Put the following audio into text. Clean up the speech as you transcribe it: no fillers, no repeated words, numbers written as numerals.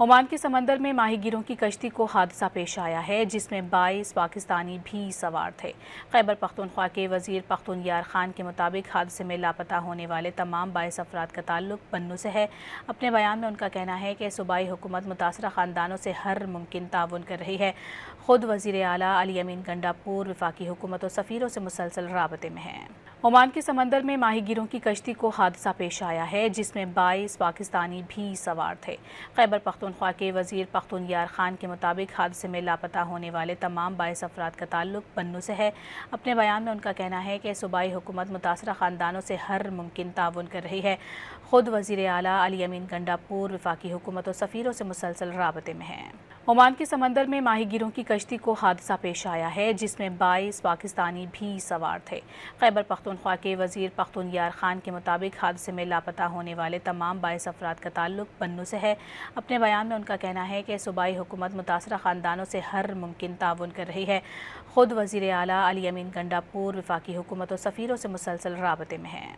Oman के समंदर में माहीगीरों की कश्ती को हादसा पेश आया है जिसमें 22 पाकिस्तानी भी सवार थे। खैबर पख्तूनख्वा के वजीर पख्तून यार खान के मुताबिक हादसे में लापता होने वाले तमाम 22 अफराद का ताल्लुक बन्नू से है। अपने बयान में उनका कहना है कि सूबाई हुकूमत मुतासरा ख़ानदानों से हर मुमकिन ताउन कर रही है। खुद वज़ीर आला अली अमीन गंडापुर वफाकी हुकूमत और सफ़ीरों से मुसलसल राबते में हैं। ओमान के समंदर में माहीगीरों की कश्ती को हादसा पेश आया है जिसमें 22 पाकिस्तानी भी सवार थे। खैबर पख्तूनख्वा के वजीर पख्तून यार खान के मुताबिक हादसे में लापता होने वाले तमाम 22 अफराद का ताल्लुक बन्नू से है। अपने बयान में उनका कहना है कि सूबाई हुकूमत मुतासरा ख़ानदानों से हर मुमकिन ताउन कर रही है। खुद वज़ीर आला अली अमीन गंडापुर वफाकी हुकूमत और सफ़ीरों से मुसलसल राबते में हैं। ओमान के समंदर में माहीगीरों की कश्ती को हादसा पेश आया है जिसमें 22 पाकिस्तानी भी सवार थे। खैबर पख्तूनख्वा के वजीर पख्तून यार खान के मुताबिक हादसे में लापता होने वाले तमाम 22 अफराद का ताल्लुक बन्नू से है। अपने बयान में उनका कहना है कि सूबाई हुकूमत मुतासरा ख़ानदानों से हर मुमकिन ताउन कर रही है। खुद वज़ीर आला अली अमीन गंडापुर वफाकी हुकूमत और सफ़ीरों से मुसलसल राबते में हैं।